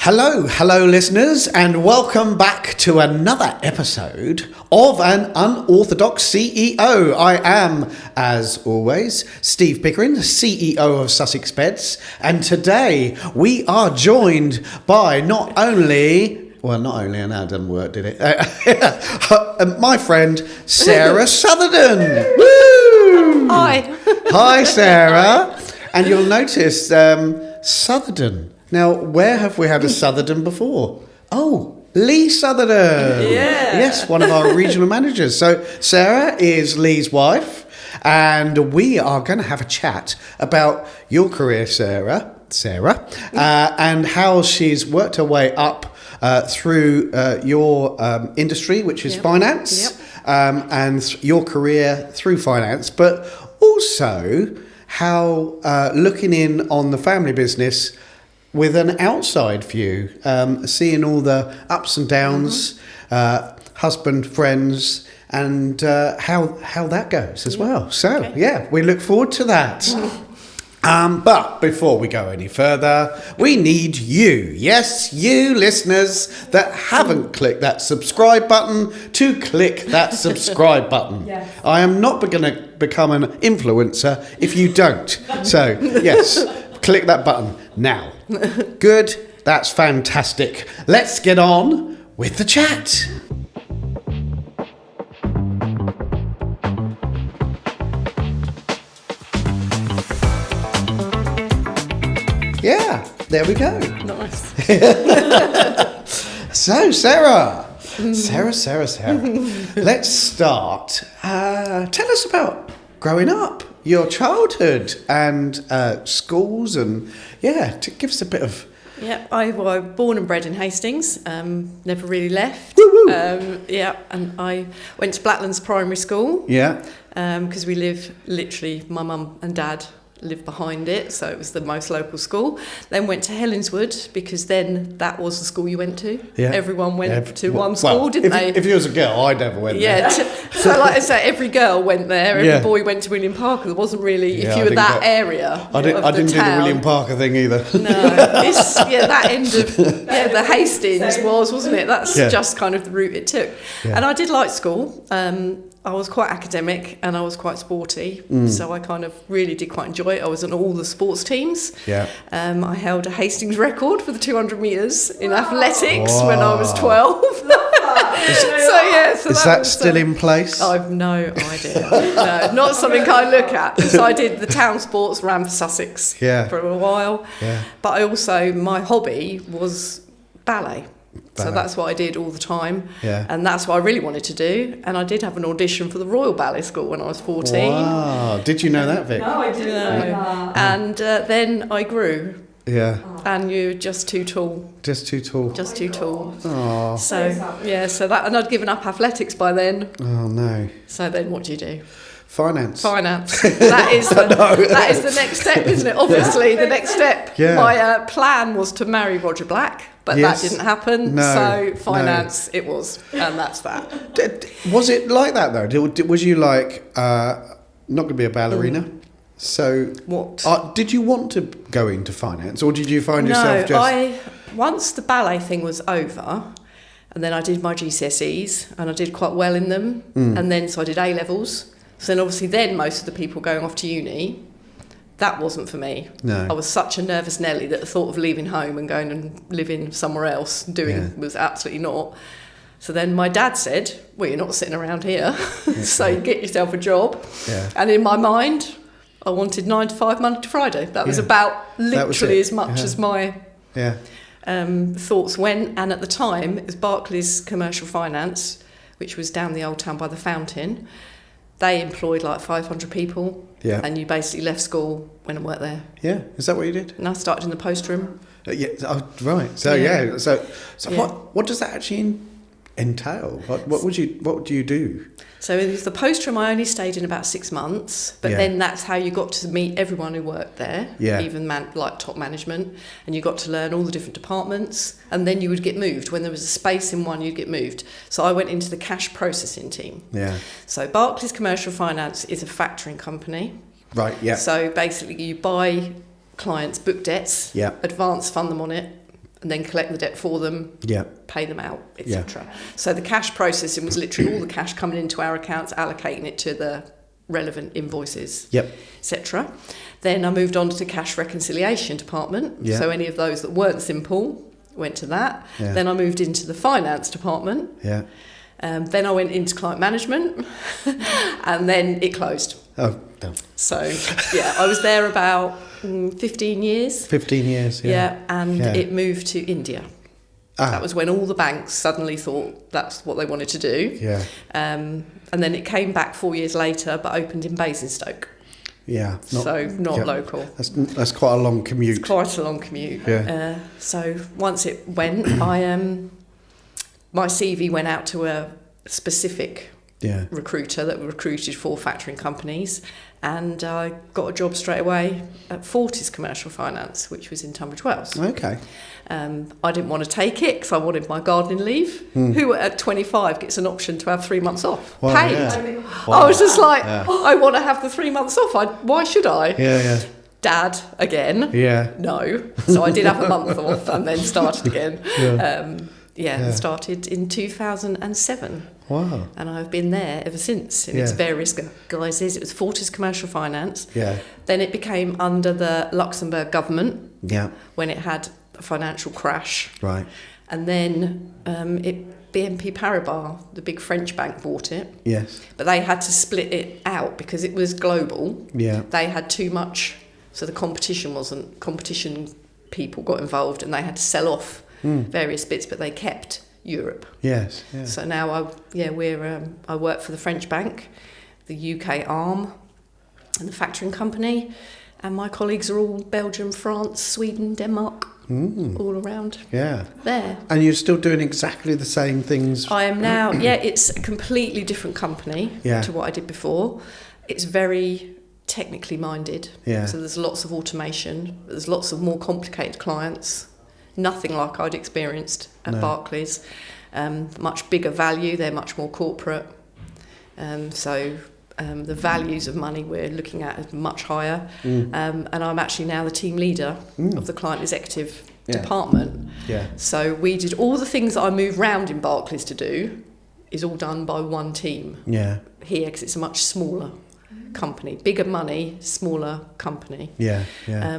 Hello listeners, and welcome back to another episode of An Unorthodox CEO. I am, as always, Steve Pickering, CEO of Sussex Beds, and today we are joined by not only, I know it didn't work, did it? My friend, Sarah Southerden. Woo! Hi. Hi, Sarah. And you'll notice Southerden. Now, where have we had a Southerden before? Oh, Lee Southerden. Yeah. Yes, one of our regional managers. So Sarah is Lee's wife, and we are going to have a chat about your career, Sarah, and how she's worked her way up through your industry, which is finance, and your career through finance, but also how looking in on the family business with an outside view, seeing all the ups and downs, husband, friends, and how that goes as well. So, we look forward to that. But before we go any further, we need you. Yes, you listeners that haven't clicked that subscribe button to click that subscribe button. Yes. I am not going to become an influencer if you don't. So, yes, click that button now. Good. That's fantastic. Let's get on with the chat. Yeah, there we go. Nice. So, Sarah. Let's start. Tell us about growing up, your childhood, and schools, and give us a bit of. Yeah, I was born and bred in Hastings. Never really left. And I went to Blacklands Primary School. Yeah. Because we live literally, my mum and dad lived behind it, so it was the most local school. Then went to Helenswood, because then that was the school you went to. Yeah. Everyone went to one school, didn't they? If you was a girl, I never went there. Yeah, so like I say, every girl went there, every boy went to William Parker. There wasn't really, if you were that area I didn't do the William Parker thing either. No, that end of, the Hastings wasn't it? That's just kind of the route it took. Yeah. And I did like school. I was quite academic and I was quite sporty, so I kind of really did quite enjoy it. I was on all the sports teams. Yeah. I held a Hastings record for the 200 metres in athletics when I was 12. Is that still in place? I've no idea. No, not something I look at. So I did the town sports, ran for Sussex for a while. Yeah. But I also, my hobby was ballet. So that's what I did all the time. Yeah. And that's what I really wanted to do. And I did have an audition for the Royal Ballet School when I was 14. Wow. Did you know that, Vic? No, I didn't know that. And then I grew. Yeah. And you're just too tall. Just too tall. Aww. So that, and I'd given up athletics by then. Oh, no. So then what do you do? Finance. That is the next step, isn't it? Obviously, the next step. Yeah. My plan was to marry Roger Black, but that didn't happen. No, so finance, it was, and that's that. Was it like that though? Was you like not going to be a ballerina? So what? Did you want to go into finance, or did you find yourself just? Once the ballet thing was over. And then I did my GCSEs, and I did quite well in them. And then so I did A levels. So then obviously most of the people going off to uni, that wasn't for me. No. I was such a nervous Nelly that the thought of leaving home and going and living somewhere else was absolutely not. So then my dad said, well, you're not sitting around here, so you get yourself a job. Yeah. And in my mind, I wanted 9 to 5, Monday to Friday. That was about literally as much as my thoughts went. And at the time, it was Barclays Commercial Finance, which was down the Old Town by the Fountain. They employed like 500 people, and you basically left school, went and worked there. Yeah, is that what you did? And I started in the post room. Right. So what does that actually entail? What do you do? So with the post room, I only stayed in about 6 months, but then that's how you got to meet everyone who worked there, even like top management, and you got to learn all the different departments, and then you would get moved. When there was a space in one, you'd get moved. So I went into the cash processing team. Yeah. So Barclays Commercial Finance is a factoring company. Right, yeah. So basically you buy clients' book debts, advance fund them on it, and then collect the debt for them, Yeah. pay them out, etc. So the cash processing was literally all the cash coming into our accounts, allocating it to the relevant invoices, Yep. etc. Then I moved on to the cash reconciliation department. Yeah. So any of those that weren't simple went to that. Yeah. Then I moved into the finance department. Yeah. Then I went into client management, and then it closed. Oh, no. So yeah, I was there about 15 years. 15 years. Yeah. And it moved to India. That was when all the banks suddenly thought that's what they wanted to do. Yeah. And then it came back 4 years later, but opened in Basingstoke. Yeah. Not local. That's quite a long commute. It's quite a long commute. Yeah. So once it went, my CV went out to a specific recruiter that recruited for factoring companies, and I got a job straight away at Fortis Commercial Finance, which was in Tunbridge Wells. Okay. I didn't want to take it because I wanted my gardening leave. Who at 25 gets an option to have 3 months off paid? Yeah. I was just like, I want to have the 3 months off. Why should I? Yeah. Dad again. Yeah. No. So I did have a month off and then started again. Yeah. Started in 2007. Wow. And I've been there ever since in its various guises. It was Fortis Commercial Finance. Yeah. Then it became under the Luxembourg government. Yeah. When it had a financial crash. Right. And then BNP Paribas, the big French bank, bought it. Yes. But they had to split it out because it was global. Yeah. They had too much, so the competition people got involved, and they had to sell off various bits, but they kept Europe. Yes. Yeah. So now I work for the French bank, the UK arm, and the factoring company, and my colleagues are all Belgium, France, Sweden, Denmark, all around. Yeah. There. And you're still doing exactly the same things. I am now. It's a completely different company to what I did before. It's very technically minded. Yeah. So there's lots of automation. There's lots of more complicated clients. Nothing like I'd experienced at Barclays. Much bigger value. They're much more corporate. The values of money we're looking at is much higher. And I'm actually now the team leader of the client executive department. Yeah. So we did all the things that I move round in Barclays to do is all done by one team. Yeah. Here, because it's a much smaller company. Bigger money, smaller company. Yeah. Yeah.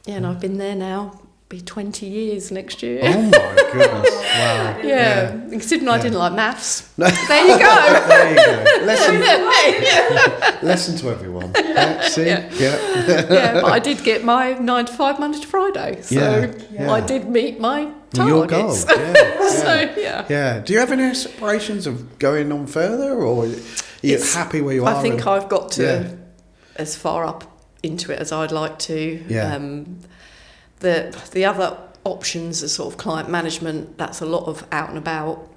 And I've been there now. Be 20 years next year. Oh my goodness! Wow. Yeah. Considering I didn't like maths. There you go. There you go. Lesson to everyone. See? Yeah. But I did get my 9 to 5 Monday to Friday. So I did meet my targets. Your goal. Yeah. Yeah. Do you have any aspirations of going on further, or are you happy where you are? I think I've got to as far up into it as I'd like to. Yeah. The other options are sort of client management. That's a lot of out and about,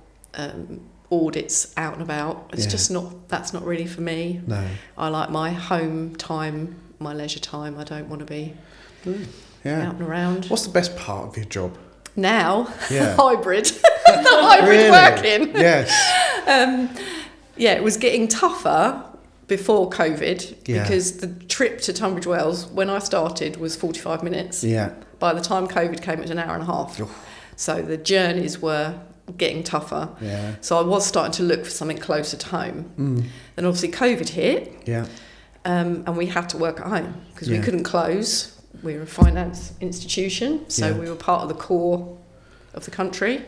audits out and about. It's just that's not really for me. No. I like my home time, my leisure time. I don't want to be out and around. What's the best part of your job? Now, hybrid. The hybrid Really? working. Yes. It was getting tougher before COVID because the trip to Tunbridge Wells, when I started, was 45 minutes. Yeah. By the time COVID came, it was an hour and a half. So the journeys were getting tougher. Yeah. So I was starting to look for something closer to home. Then obviously COVID hit. Yeah. And we had to work at home because we couldn't close. We were a finance institution, so we were part of the core of the country.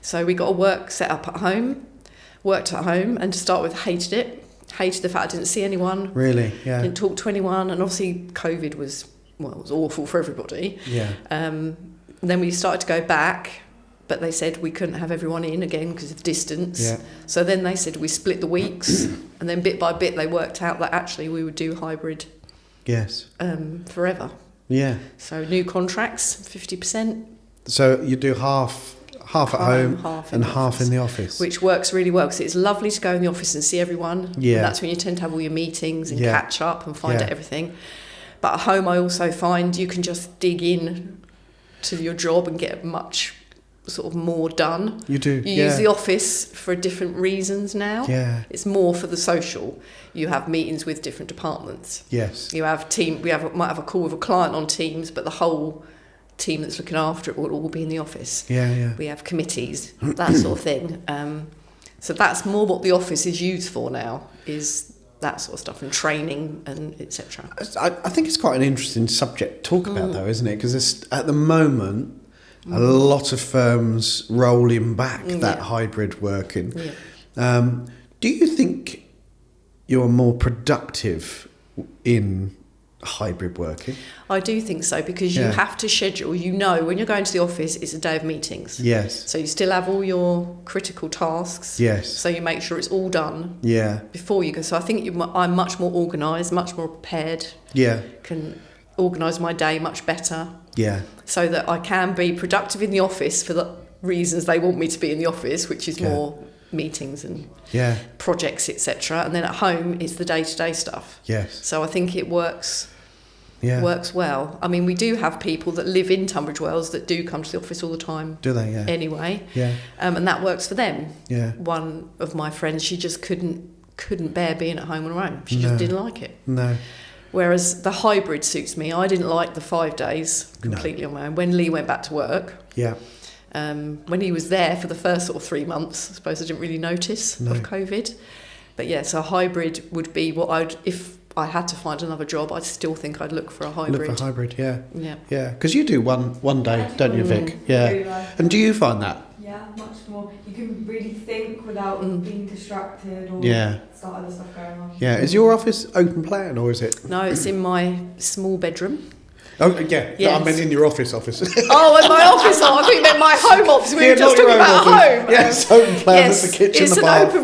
So we got a work set up at home, worked at home, and to start with, hated it. Hated the fact I didn't see anyone. Really? Yeah. Didn't talk to anyone, and obviously COVID was it was awful for everybody. Yeah. Then we started to go back, but they said we couldn't have everyone in again because of distance. Yeah. So then they said we split the weeks, and then bit by bit they worked out that actually we would do hybrid. Yes. Forever. Yeah. So new contracts, 50%. So you do half at home and half in the office. Which works really well because it's lovely to go in the office and see everyone. Yeah. And that's when you tend to have all your meetings and catch up and find out everything. But at home I also find you can just dig in to your job and get much sort of more done. You do. You use the office for different reasons now. Yeah. It's more for the social. You have meetings with different departments. Yes. You have might have a call with a client on Teams, but the whole team that's looking after it will all be in the office. Yeah. We have committees, that sort of thing. So that's more what the office is used for now, is that sort of stuff, and training and etc. I think it's quite an interesting subject to talk about, though, isn't it? Because at the moment, a lot of firms rolling back that hybrid working. Yeah. Do you think you're more productive in hybrid working? I do think so, because you have to schedule. When you're going to the office, it's a day of meetings. Yes. So you still have all your critical tasks. Yes. So you make sure it's all done. Yeah. Before you go. So I think I'm much more organised, much more prepared. Yeah. Can organise my day much better. Yeah. So that I can be productive in the office for the reasons they want me to be in the office, which is more meetings and projects, etc. And then at home, it's the day-to-day stuff. Yes. So I think it works well. I mean, we do have people that live in Tunbridge Wells that do come to the office all the time. Do they? Yeah. Anyway. Yeah. And that works for them. Yeah. One of my friends, she just couldn't bear being at home on her own. She just didn't like it. No. Whereas the hybrid suits me. I didn't like the 5 days completely on my own. When Lee went back to work, when he was there for the first sort of 3 months, I suppose I didn't really notice of COVID. But so hybrid would be what if I had to find another job, I still think I'd look for a hybrid. Look for hybrid, yeah. Yeah. Yeah, because you do one day, don't you, Vic? Yeah. Really like And do you find that? Yeah, much more. You can really think without being distracted or start other stuff going on. Yeah. Is your office open plan, or is it? No, it's in my small bedroom. Oh, yeah. Yes. I meant in your office. Oh, in my office. I think you meant my home office. We were just talking about home. Yes, open plan with the kitchen, the bath.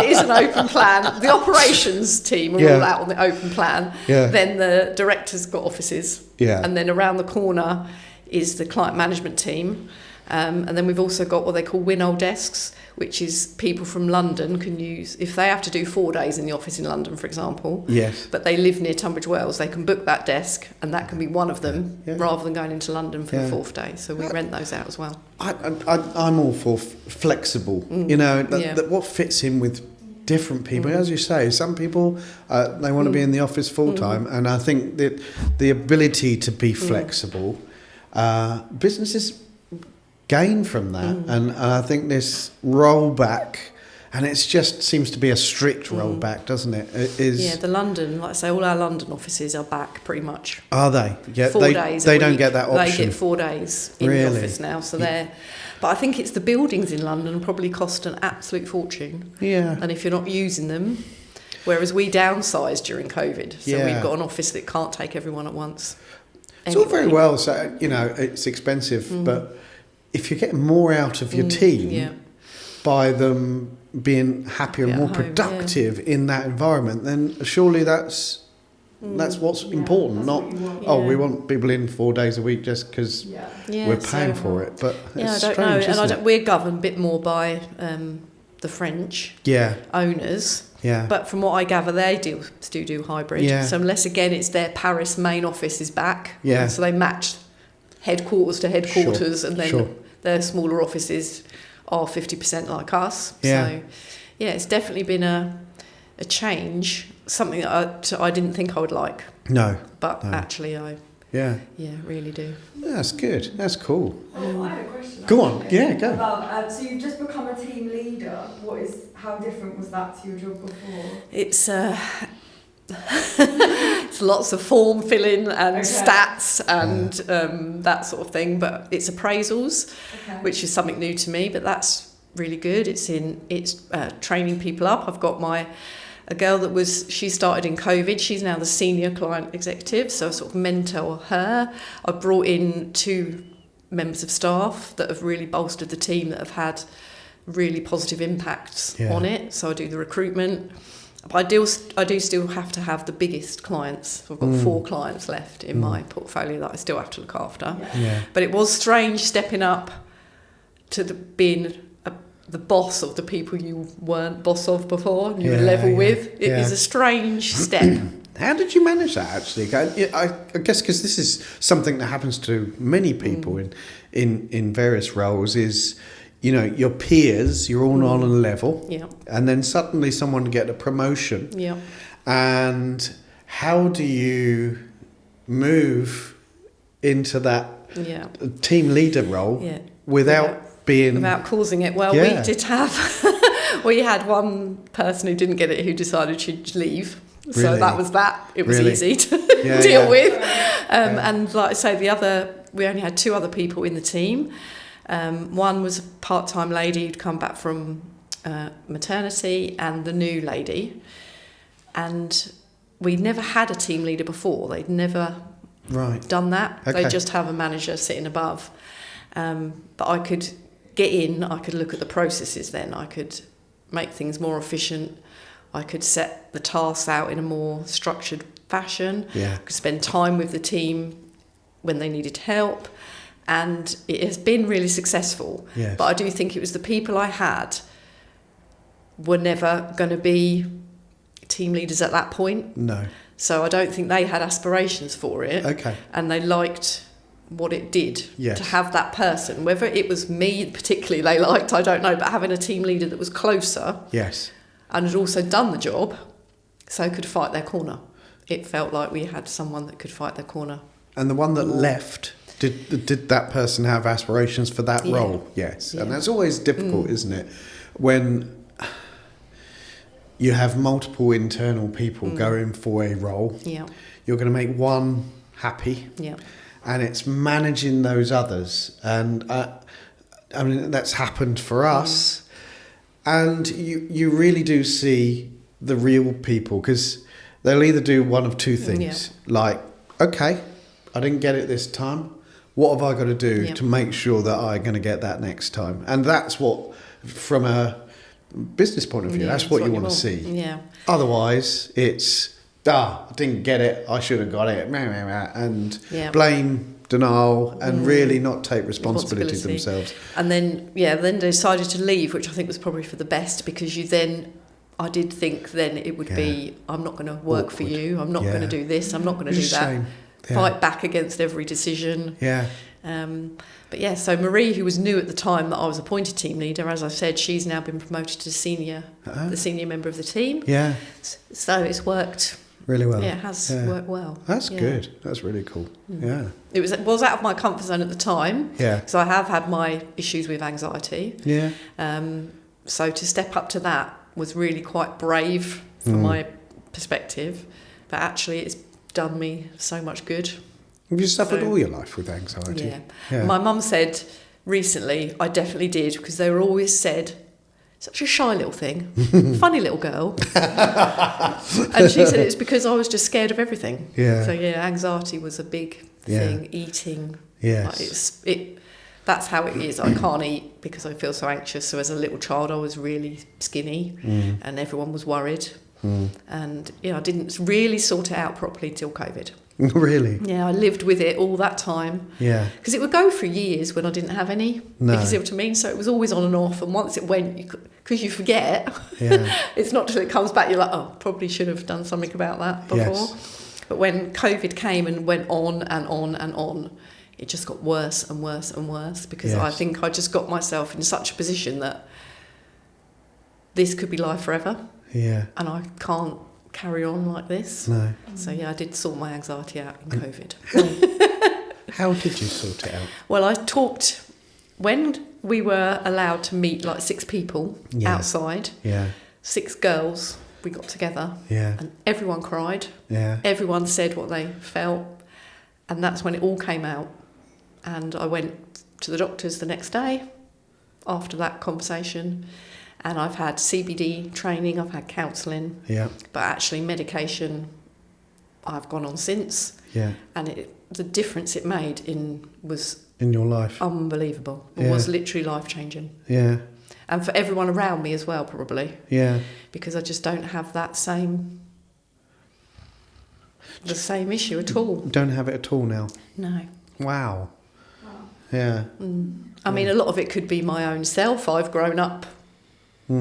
It is an open plan. The operations team are all out on the open plan. Yeah. Then the director's got offices. Yeah. And then around the corner is the client management team. And then we've also got what they call Winnow desks, which is people from London can use, if they have to do 4 days in the office in London, for example, but they live near Tunbridge Wells, they can book that desk, and that can be one of them, rather than going into London for the 4th day. So we rent those out as well. I'm all for flexible, that what fits in with different people. As you say, some people, they want to be in the office full time, and I think that the ability to be flexible, businesses gain from that, and I think this rollback, and it just seems to be a strict rollback, doesn't it? It is. The London, like I say, all our London offices are back pretty much. Are they? Yeah, 4 days. They don't get that option. They get 4 days in the office now, so they're. But I think it's the buildings in London probably cost an absolute fortune. Yeah. And if you're not using them, whereas we downsized during COVID, so we've got an office that can't take everyone at once. It's all very well, so it's expensive, but if you're getting more out of your team by them being happier and more productive in that environment, then surely that's what's important. Not we want people in 4 days a week just because we're paying for it. But it's strange, isn't it? We're governed a bit more by the French owners. Yeah. But from what I gather, they still do hybrid. Yeah. So unless again it's their Paris main office is back. Yeah. So they match headquarters to headquarters, and then their smaller offices are 50% like us. Yeah. So it's definitely been a change, something that I didn't think I would like. No. But actually I really do. That's good. That's cool. Oh, I had a question. Go on. Yeah, go. About, so you've just become a team leader. How different was that to your job before? It's it's lots of form filling and stats and that sort of thing, but it's appraisals, which is something new to me, but that's really good. It's training people up. I've got a girl she started in COVID. She's now the senior client executive, so I sort of mentor her. I've brought in 2 members of staff that have really bolstered the team, that have had really positive impacts on it. So I do the recruitment. But I do still have to have the biggest clients. So I've got 4 clients left in my portfolio that I still have to look after. Yeah. But it was strange stepping up to being the boss of the people you weren't boss of before, you were level with. It is a strange step. How did you manage that, actually? I guess because this is something that happens to many people in various roles, is your peers, you're all on a level, and then suddenly someone get a promotion. Yeah. And how do you move into that team leader role without causing it. Well, we did have we had one person who didn't get it who decided she'd leave. Really? So that was that. It was Really? easy to deal with. And like I say, we only had 2 other people in the team. One was a part-time lady who'd come back from maternity, and the new lady. And we'd never had a team leader before. They'd never done that. Okay. They just have a manager sitting above. But I could get in, I could look at the processes then, I could make things more efficient, I could set the tasks out in a more structured fashion, I could spend time with the team when they needed help, and it has been really successful. Yes. But I do think it was the people I had were never going to be team leaders at that point. No. So I don't think they had aspirations for it. Okay. And they liked what it did to have that person. Whether it was me particularly they liked, I don't know, but having a team leader that was closer and had also done the job, so could fight their corner. It felt like we had someone that could fight their corner. And the one that left, did that person have aspirations for that role? Yes. And that's always difficult, isn't it? When you have multiple internal people going for a role, you're going to make one happy. And it's managing those others. And I mean, that's happened for us. And you really do see the real people, because they'll either do one of 2 things. Like, okay, I didn't get it this time. What have I got to do to make sure that I'm going to get that next time? And that's what, from a business point of view, that's what you want to see. Otherwise, it's, I didn't get it, I should have got it, and blame, denial, and really not take responsibility themselves. And then, then they decided to leave, which I think was probably for the best, because I did think then it would be, I'm not going to work for you, I'm not going to do this, I'm not going to do that. Fight back against every decision. But so Marie, who was new at the time that I was appointed team leader, as I said, she's now been promoted to the senior member of the team. So it's worked really well. It has worked well. That's good. That's really cool. It was out of my comfort zone at the time. Because I have had my issues with anxiety. So to step up to that was really quite brave from my perspective, but actually it's done me so much good. Have you suffered all your life with anxiety? My mum said recently, I definitely did, because they were always said, such a shy little thing, funny little girl. And she said it's because I was just scared of everything. So anxiety was a big thing, eating. That's how it is. I can't eat because I feel so anxious. So as a little child, I was really skinny and everyone was worried. And I didn't really sort it out properly till COVID. Really? Yeah, I lived with it all that time. Because it would go for years when I didn't have any. No. You see what I mean? So it was always on and off. And once it went, because you forget, it's not till it comes back, you're like, oh, probably should have done something about that before. But when COVID came and went on and on and on, it just got worse and worse and worse, because I think I just got myself in such a position that this could be life forever. And I can't carry on like this. No. So I did sort my anxiety out in COVID. How did you sort it out? Well, I talked when we were allowed to meet like 6 people outside. 6 girls. We got together. And everyone cried. Everyone said what they felt, and that's when it all came out. And I went to the doctors the next day after that conversation. And I've had CBD training, I've had counselling, but actually medication I've gone on since. And the difference it made was in your life unbelievable. It was literally life-changing. And for everyone around me as well, probably. Because I just don't have the same issue at all. Don't have it at all now? No. Wow. I mean, a lot of it could be my own self. I've grown up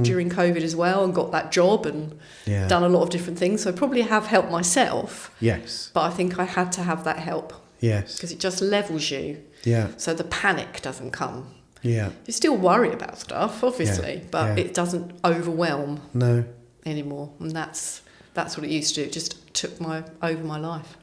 during COVID as well and got that job and done a lot of different things. So I probably have helped myself. But I think I had to have that help. Because it just levels you. So the panic doesn't come. You still worry about stuff, obviously, but it doesn't overwhelm anymore. And that's what it used to do. It just took over my life.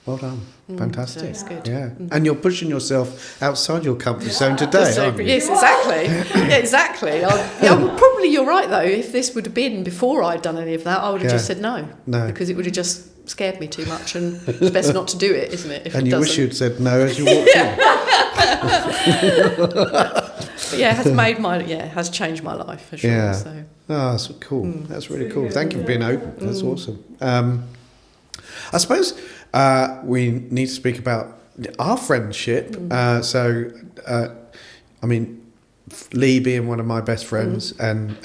Well done. Fantastic. So it's good. Yeah. And you're pushing yourself outside your comfort zone today, aren't you? Yes, exactly. Yeah, exactly. Probably you're right, though. If this would have been before I'd done any of that, I would have just said no. No. Because it would have just scared me too much, and it's best not to do it, isn't it? And you wish you'd said no as you walked in. But yeah, it has changed my life for sure. Yeah. So. Oh, that's cool. That's really cool. Thank you for being open. That's awesome. I suppose we need to speak about our friendship. I mean, Lee being one of my best friends, and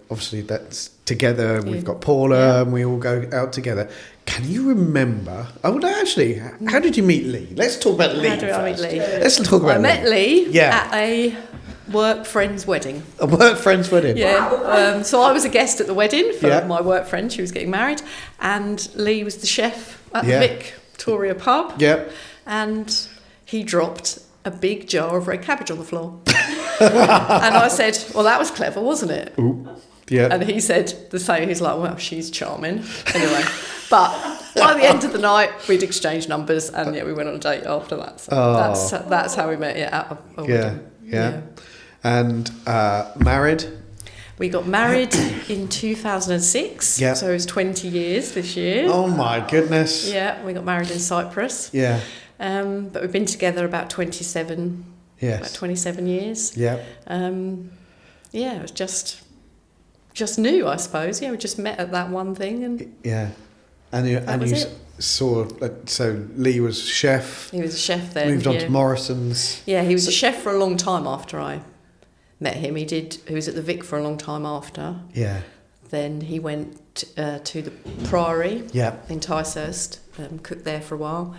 obviously that's together. We've got Paula, and we all go out together. Can you remember? Oh, no, actually, how did you meet Lee? Let's talk about Lee. How did I meet Lee? Let's talk about Lee. I met Lee at a work friend's wedding. A work friend's wedding? Yeah. So I was a guest at the wedding for my work friend. She was getting married. And Lee was the chef at the Victoria pub. Yeah. And he dropped a big jar of red cabbage on the floor. And I said, well, that was clever, wasn't it? Ooh. Yeah. And he said the same. He's like, well, she's charming. Anyway. But by the end of the night, we'd exchanged numbers, and we went on a date after that. So that's how we met. At a wedding. Yeah. And married? We got married in 2006. Yeah. So it was 20 years this year. Oh my goodness. Yeah, we got married in Cyprus. Yeah. But we've been together about 27. Yes. About 27 years. Yeah. It was just new, I suppose. Yeah, we just met at that one thing, and you saw. So Lee was chef. He was a chef then. Moved on to Morrison's. Yeah, he was a chef for a long time after I met him. He was at the Vic for a long time after. Yeah. Then he went to the Priory. Yeah. In Ticehurst, cooked there for a while.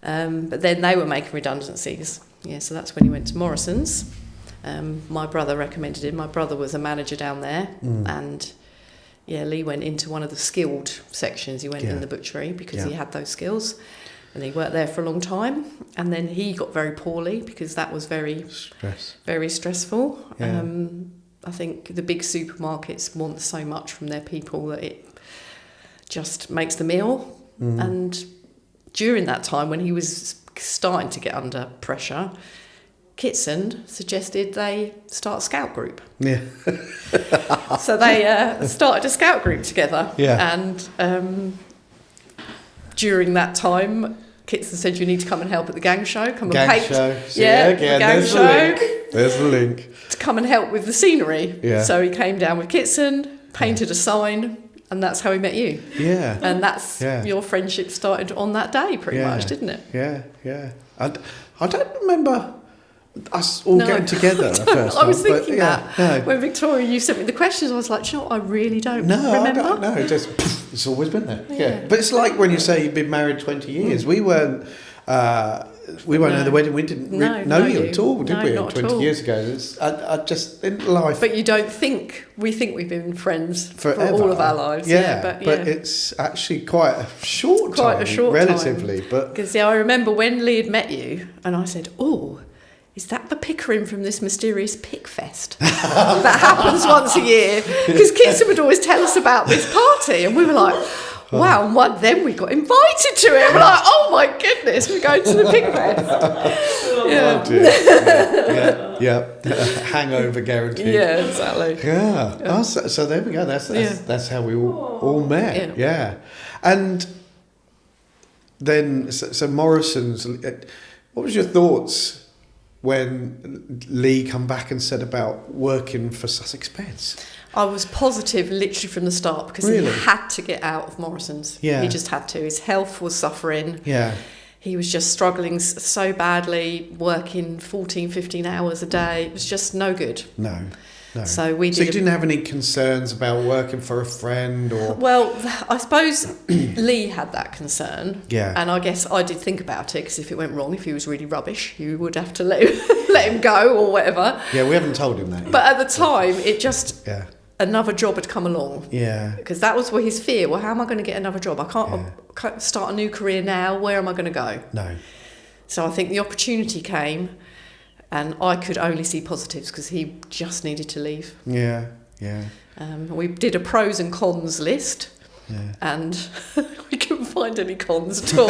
But then they were making redundancies. Yeah, so that's when he went to Morrison's. My brother recommended him. My brother was a manager down there, and Lee went into one of the skilled sections. He went in the butchery because he had those skills, and he worked there for a long time. And then he got very poorly because that was very stressful. Yeah. I think the big supermarkets want so much from their people that it just makes them ill. And during that time, when he was starting to get under pressure, Kitson suggested they start a scout group. Yeah. So they started a scout group together. Yeah. And during that time, Kitson said, you need to come and help at the gang show. Come and paint. Gang show. There's the link. There's the link. To come and help with the scenery. Yeah. So he came down with Kitson, painted a sign, and that's how he met you. Yeah. And that's your friendship started on that day, pretty much, didn't it? Yeah, yeah. I don't remember us all getting together the first time. I was thinking that. When Victoria, you sent me the questions, I was like, do you know what? I really don't remember. I don't know. It's always been there. Yeah. But it's like when you say you've been married 20 years. We weren't at the wedding. We didn't know you at all, did we? 20 years ago. I just, in life. But you don't think, we think we've been friends for all of our lives. Yeah, but it's actually quite a short time, relatively. Because I remember when Lee had met you, and I said, oh, is that the Pickering from this mysterious Pick Fest that happens once a year? Because Kitson would always tell us about this party, and we were like, wow, and then we got invited to it. We're like, oh my goodness, we're going to the Pick Fest. Hangover guaranteed. Yeah, exactly. Yeah. So there we go. That's how we all met. Yeah. And then, so Morrison's, what was your thoughts when Lee come back and said about working for Sussex Beds? I was positive literally from the start because he had to get out of Morrison's. Yeah. He just had to. His health was suffering. Yeah. He was just struggling so badly, working 14, 15 hours a day. It was just no good. No. So you didn't have any concerns about working for a friend or? Well, I suppose Lee had that concern. Yeah. And I guess I did think about it because if it went wrong, if he was really rubbish, you would have to let him go or whatever. Yeah, we haven't told him that yet. But at the time, it just... Yeah. Another job had come along. Yeah. Because that was his fear. Well, how am I going to get another job? I can't start a new career now. Where am I going to go? No. So I think the opportunity came and I could only see positives because he just needed to leave. Yeah, yeah. We did a pros and cons list and couldn't find any cons at all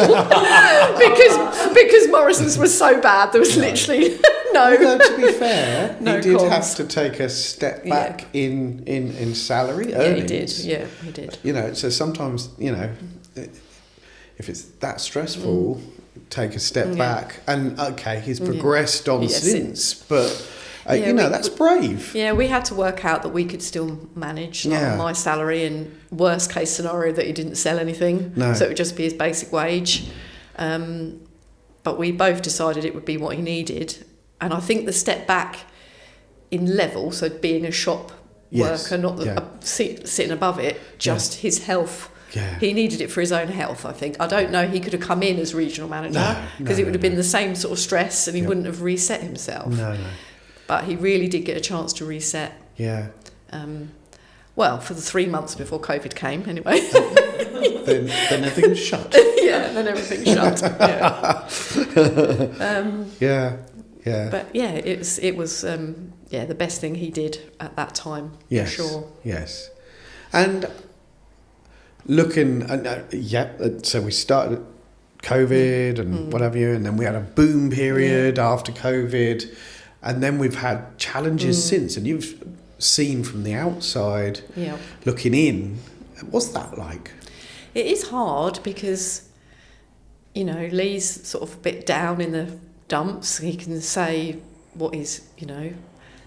because Morrison's was so bad. There was literally no. Although, to be fair, No he did cons. have to take a step back in salary earnings. Yeah, he did. You know, so sometimes, you know, if it's that stressful, take a step back. And okay, he's progressed on since, but you know, that's brave. Yeah, we had to work out that we could still manage my salary, and worst case scenario that he didn't sell anything. No. So it would just be his basic wage. But we both decided it would be what he needed. And I think the step back in level, so being a shop worker, not sitting above it, just his health. Yeah. He needed it for his own health, I think. I don't know, he could have come in as regional manager because it would have been the same sort of stress, and he wouldn't have reset himself. No. But he really did get a chance to reset. Yeah. Well, for the 3 months before COVID came, anyway. then everything's shut. Yeah, then everything shut. Yeah. Yeah. But yeah, it was the best thing he did at that time. Yes. For sure. Yes. And looking, so we started COVID and what have you, and then we had a boom period after COVID, and then we've had challenges since. And you've seen from the outside, looking in, what's that like? It is hard because, you know, Lee's sort of a bit down in the dumps. He can say what his, you know,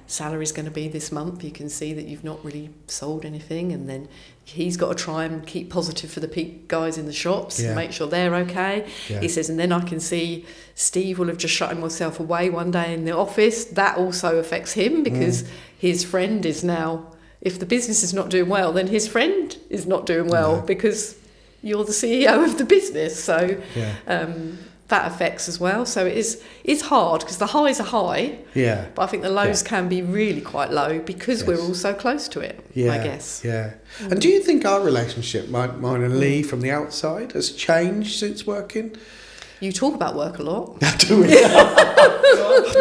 salary's going to be this month. You can see that you've not really sold anything, and then he's got to try and keep positive for the guys in the shops and make sure they're okay. He says, and then I can see Steve will have just shut himself away one day in the office. That also affects him because his friend is now, if the business is not doing well, then his friend is not doing well because you're the CEO of the business. So that affects as well. So it's hard because the highs are high, but I think the lows can be really quite low because we're all so close to it, I guess. Yeah. And do you think our relationship, mine and Lee, from the outside, has changed since working? You talk about work a lot. Do we?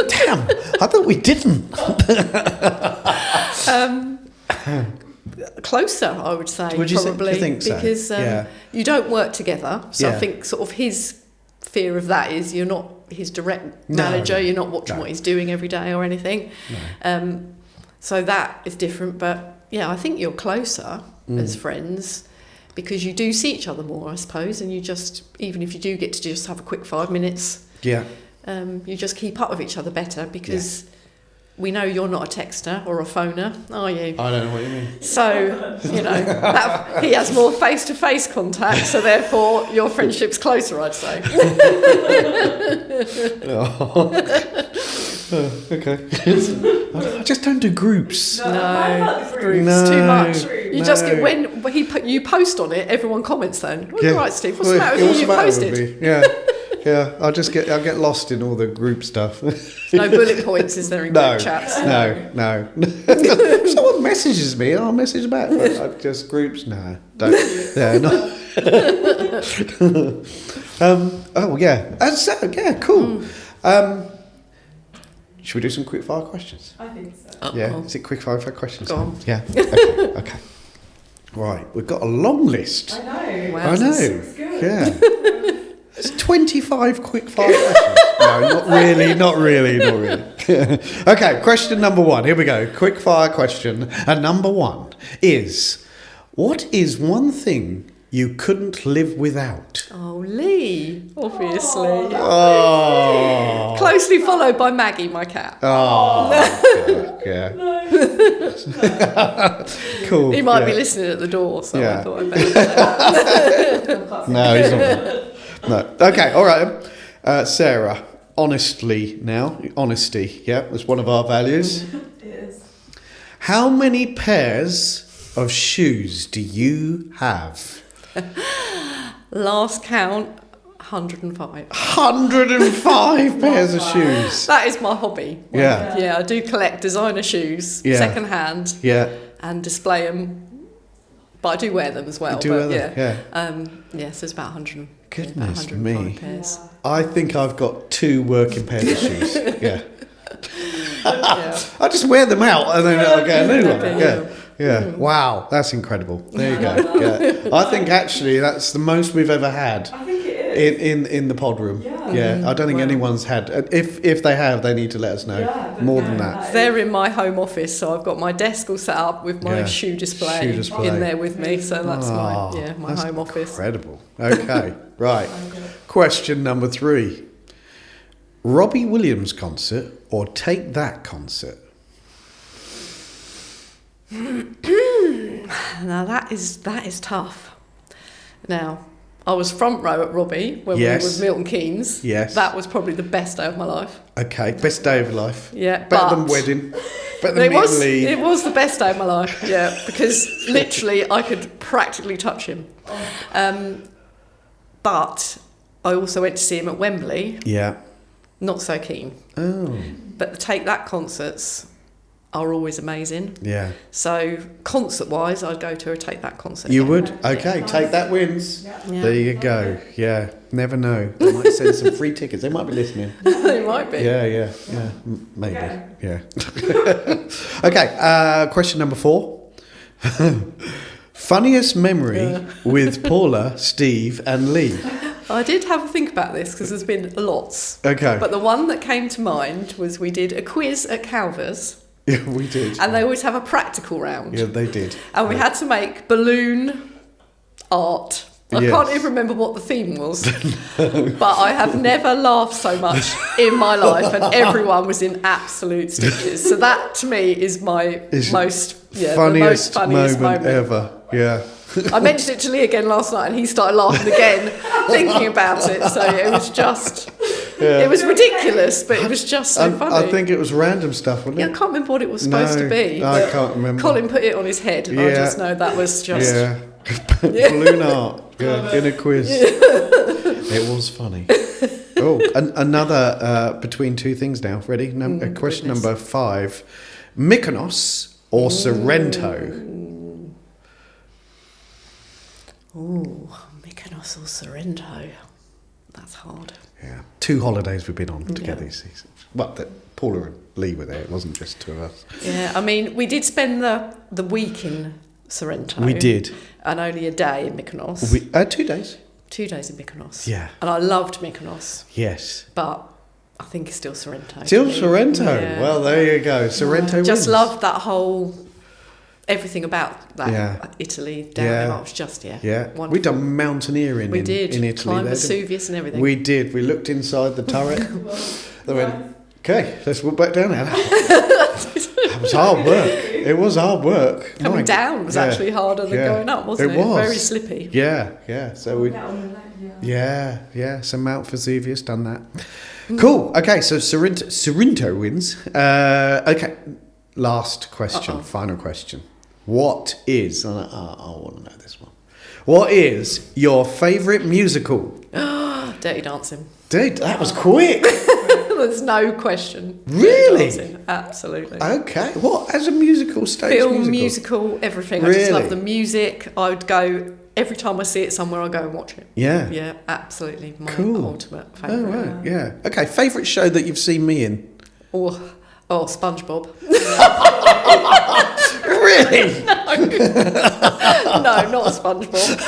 Damn, I thought we didn't. Closer, I would say, Would you probably. you think so? Because you don't work together. So I think sort of his fear of that is you're not his direct manager, you're not watching what he's doing every day or anything. No. So that is different. But yeah, I think you're closer as friends because you do see each other more, I suppose, and you just, even if you do get to just have a quick 5 minutes, you just keep up with each other better because we know you're not a texter or a phoner, are you? I don't know what you mean. So, you know, he has more face-to-face contact, so therefore your friendship's closer, I'd say. Okay. I just don't do groups. No, groups, too much. You just get, when you post on it, everyone comments then. Well, you're right, Steve, what's the matter with you? You posted. Yeah, I'll get lost in all the group stuff. No bullet points, is there, in group chats? No. If someone messages me, I'll message back. But just groups, no. Don't. Yeah, no. Cool. Should we do some quickfire questions? I think so. Yeah, is it quickfire questions? Go on. Yeah. Okay. Right, we've got a long list. I know. Wow. I know. It's good. Yeah. There's 25 quickfire questions. No, not really. Okay, question number 1. Here we go. Quickfire question. And number 1 is, what is one thing you couldn't live without? Oh, Lee, obviously. Oh. Closely followed by Maggie, my cat. Oh. Yeah. Cool. He might be listening at the door, so I thought I'd better. No, he's not. No. Okay, all right. Sarah, honesty, that's one of our values. It is. How many pairs of shoes do you have? Last count, 105. 105 pairs of shoes. That is my hobby. Yeah. Yeah, I do collect designer shoes, second hand, and display them. But I do wear them as well. So it's about 100. Goodness 105 me. pairs. I think I've got 2 working pairs of shoes. Yeah. I just wear them out and then I'll get a new one. Yeah. Wow, that's incredible. There you go. Yeah. I think actually that's the most we've ever had. I think it is. In the pod room. Yeah. I don't think anyone's had. If they have, they need to let us know. Yeah, More than that. They're in my home office, so I've got my desk all set up with my shoe display in there with me. So that's my home office. Incredible. Okay, right. Question number 3: Robbie Williams concert or Take That concert? Now that is tough. Now, I was front row at Robbie when we were with Milton Keynes. Yes. That was probably the best day of my life. Okay, best day of life. Yeah. Better than wedding. Better than meeting Lee. It was the best day of my life, yeah, because literally I could practically touch him. But I also went to see him at Wembley. Yeah. Not so keen. Oh. But the Take That concerts are always amazing. Yeah. So concert-wise, I'd go to a Take That concert. You would? Okay, Take That wins. Yeah. There you go. Yeah. Never know. They might send some free tickets. They might be listening. They might be. Yeah. Maybe. Yeah. Okay, question number 4. Funniest memory with Paula, Steve and Lee. I did have a think about this because there's been lots. Okay. But the one that came to mind was we did a quiz at Calver's. Yeah, we did. And they always have a practical round. Yeah, they did. And we had to make balloon art. I Yes. can't even remember what the theme was. But I have never laughed so much in my life, and everyone was in absolute stitches. So that to me is my funniest moment ever. Yeah. I mentioned it to Lee again last night, and he started laughing again, thinking about it. So it was just, it was ridiculous, but it was just so funny. I think it was random stuff, wasn't Yeah, it? I can't remember what it was supposed to be. I can't remember. Colin put it on his head, and I just know that was just... Yeah. Balloon art. Yeah, in a quiz. It was funny. Oh, another between two things now. Ready? Question number 5. Mykonos or Sorrento? Ooh, Mykonos or Sorrento. That's hard. Yeah. 2 holidays we've been on together this season. Well, Paula and Lee were there. It wasn't just 2 of us. Yeah, I mean, we did spend the week in Sorrento. We did. And only a day in Mykonos. 2 days. 2 days in Mykonos. Yeah. And I loved Mykonos. Yes. But I think it's still Sorrento. Still Sorrento. Yeah. Well, there you go. Sorrento wins. Just loved that whole... Everything about that Italy down there, it was just wonderful. We done mountaineering in Italy. Climbed Vesuvius and everything. We did. We looked inside the turret. They went, okay, let's walk back down now. That was hard work. It was hard work. Coming down was actually harder than going up, wasn't it? It was. Very slippy. Yeah. So we. Yeah. So Mount Vesuvius done that. Cool. Okay, so Sorrento wins. Okay, last question. Final question. What is? I want to know this one. What is your favourite musical? Dirty Dancing. That was quick. There's no question. Really? Dirty Dancing, absolutely. Okay. What as a musical stage film, musical, everything. Really? I just love the music. I would go every time I see it somewhere. I go and watch it. Yeah. Yeah, absolutely. My ultimate favourite. Oh right. Yeah. Okay. Favourite show that you've seen me in? Oh, SpongeBob. Really? No, not SpongeBob.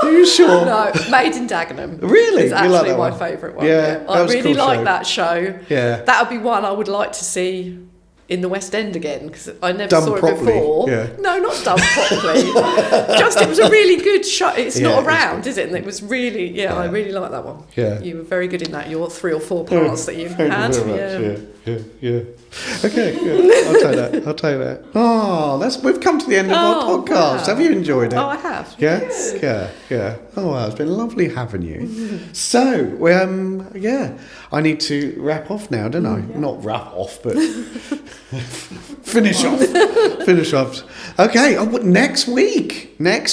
Are you sure? No, Made in Dagenham. Really? It's actually my favourite one. Yeah, I really like that show. Yeah. That would be one I would like to see in the West End again, because I never Done saw properly, it before. yeah. No, not done properly. Just it was a really good show. It's not around, is it? And it was really, I really like that one. Yeah. You were very good in that. Your 3 or 4 parts that you Thank had. you very much. Yeah. Okay, good. I'll take that. Oh, we've come to the end of our podcast. Wow. Have you enjoyed it? Oh, I have. Yes. Yeah. Oh, well, it's been lovely having you. So, I need to wrap off now, don't I? Yeah. Not wrap off, but finish off. Okay. Next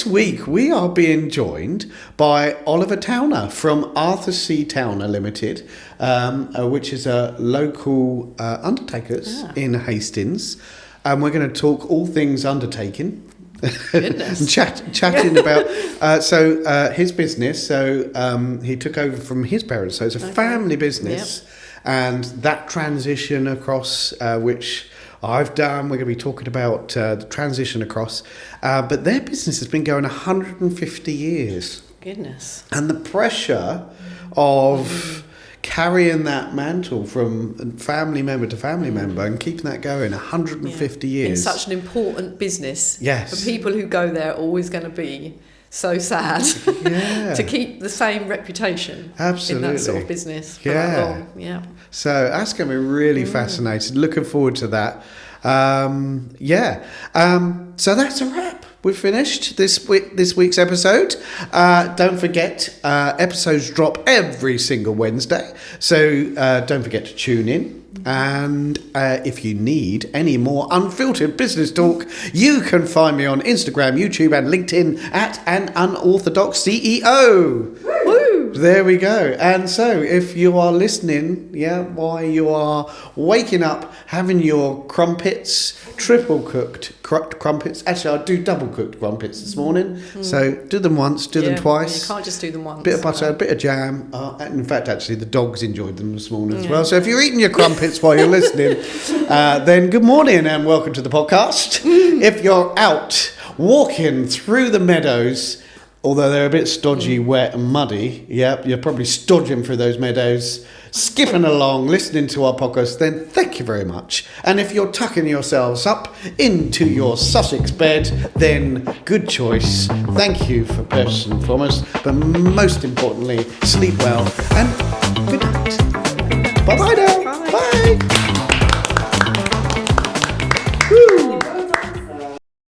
week we are being joined by Oliver Towner from Arthur C. Towner Limited, which is a local undertakers in Hastings, and we're going to talk all things undertaking. Goodness. And chatting about his business. So he took over from his parents. So it's a family business. and that transition across, which I've done. We're going to be talking about the transition across. But their business has been going 150 years. Goodness. And the pressure of carrying that mantle from family member to family member and keeping that going 150 years. It's such an important business. Yes. For people who go there are always going to be so sad to keep the same reputation Absolutely. in that sort of business for that long. Yeah. So that's going to be really fascinating. Looking forward to that. So that's a wrap. We've finished this week's episode. Don't forget, episodes drop every single Wednesday. So don't forget to tune in. And if you need any more unfiltered business talk, you can find me on Instagram, YouTube and LinkedIn at An Unorthodox CEO. Woo! There we go. And so if you are listening, while you are waking up, having your crumpets, triple cooked crumpets. Actually, I do double cooked crumpets this morning. So do them once, do them twice. You can't just do them once. Bit of butter, a bit of jam. And in fact, actually, the dogs enjoyed them this morning as well. So if you're eating your crumpets while you're listening, then good morning and welcome to the podcast. If you're out walking through the meadows, although they're a bit stodgy, wet and muddy, you're probably stodging through those meadows, skipping along, listening to our podcast, then thank you very much. And if you're tucking yourselves up into your Sussex bed, then good choice. Thank you for purchasing from us, but most importantly, sleep well and good night. Bye-bye now.